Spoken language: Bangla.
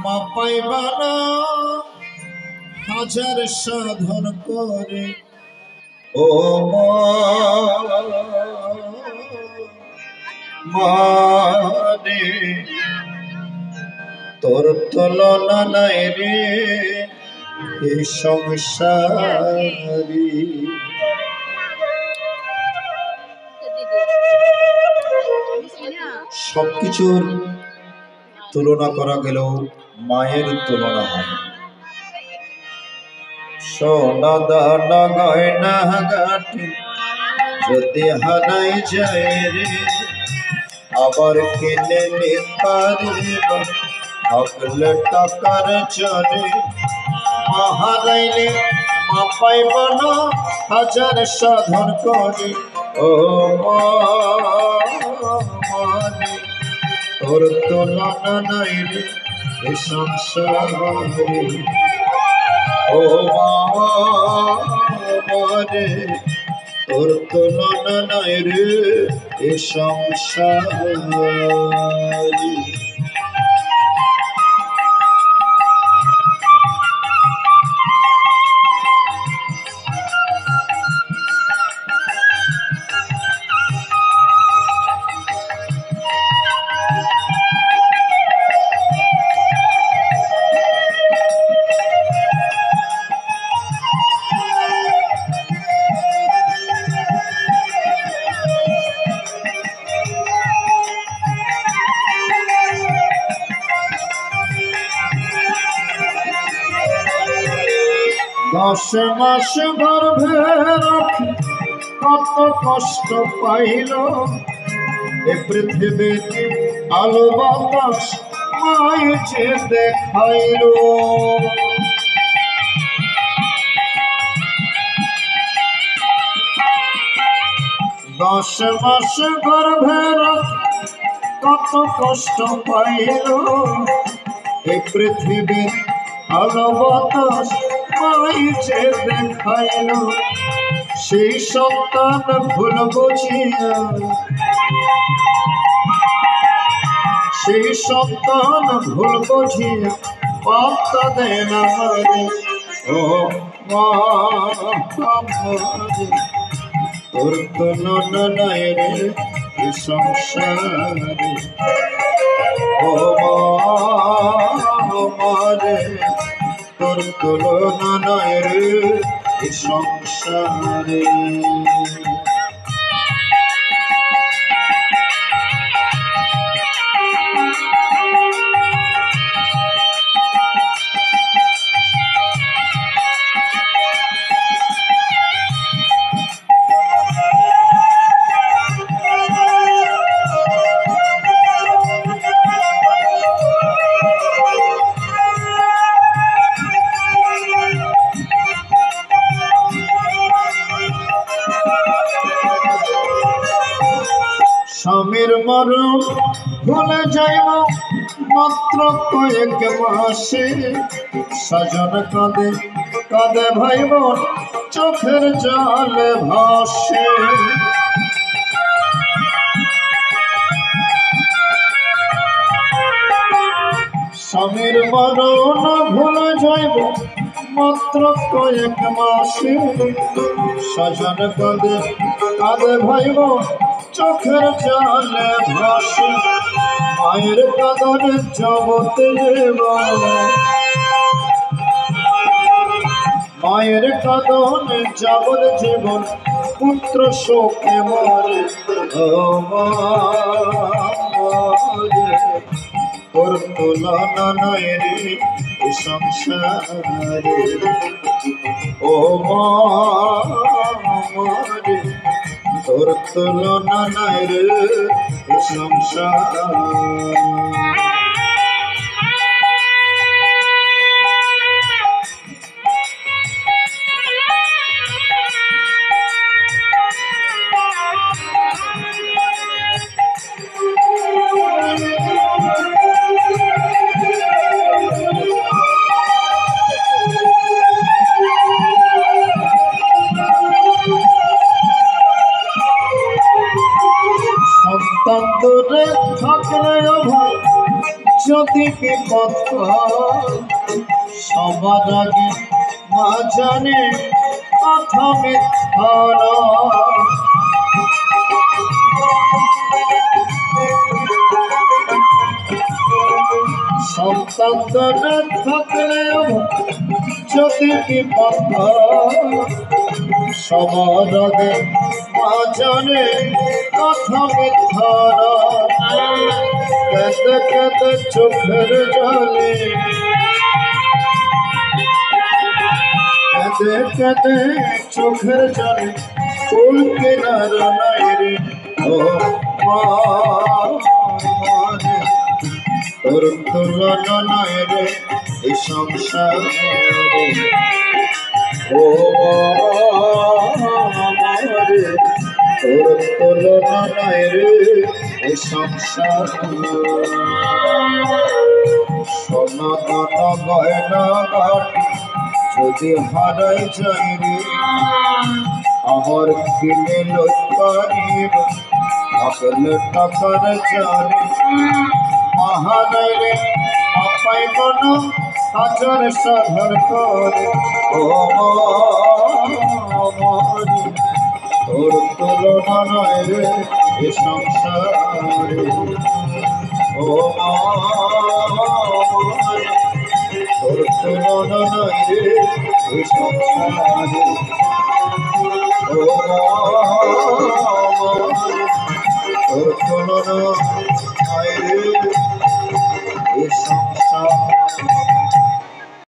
মা পাইবা না হাজার সাধন করে ও মানে তোর তুলনা নাই রে এই সংসারী। সবকিছুর তুলনা করা গেলেও মায়ের তুলনা হয়। সোনা দানা গয়না গাটি যদি হারাই যায় রে আবার কিনে নিতে পারিব থাকলে টাকার চলে। মা হারাইলে মা পাইব না হাজার সাধন করে ও মানে তোর তুলনা নাই রে এ সংসারে ও মানে তোর তুলনা নাই রে এ সংসারে। দশ মাস গর্ভে রাখি কত কষ্ট পাইল এ পৃথিবীর আলো বাতাস মায় যে দেখাইল। দশ মাস গর্ভে রাখি কত কষ্ট পাইল এ পৃথিবীর আলো বাতাস যে দেখাইল। সেই সন্তান ভুল বুঝিয়া সেই সন্তান ভুল বুঝিয়া পাত্তা দেয় না ও তোর তুলনা নাই রে সংসারে ও মারে তোর তুলনা নাই রে সংসারে। স্বামীর মরণ ভুলে যাইব মাত্র কয়েক মাসে স্বজন কাঁদে কাঁদে ভাই বোন চোখের জলে ভাসে। স্বামীর মরণ ভুলে যাইব মাত্র কয়েক মাসে স্বজন কাঁদে কাঁদে ভাই বোন চোখের জলে ভাসে। মায়ের কাঁদনে জগতে মায়ের কাঁদনে জগৎ জীবন পুত্র শোকে মরে তোর তুলনা নাই রে সংসারে ও মারে তোর তুলনা নাই রে সংসারে। সন্তান দূরে থাকলে যদি বিপদ সবার আগে মা জানে কথা মিথ্যা সন্তান থাকলেও যদি বিপদ সবার আগে মা জানে কথা মিথ্যা কেঁদে কেঁদে চোখের জলে কেঁদে কেঁদে চোখের জলে ফুল কেনার নাই রে ও মা তোর তুলনা নাই রে এই সংসারে ও রে তোর তুলনা নাই রে এই সংসার সোনা দানা গয়না গাটি যদি হারাই যাই রে আমার কিনে লইব আপেল টাকার জানে মহানয় রে আপাই মন হাজার সাধর করে ও মরি তোর তুলনা নয় রে এ সংসারে ও মরি তোর তুলনা নয় রে এ সংসারে ও মরি তোর তুলনা নয় রে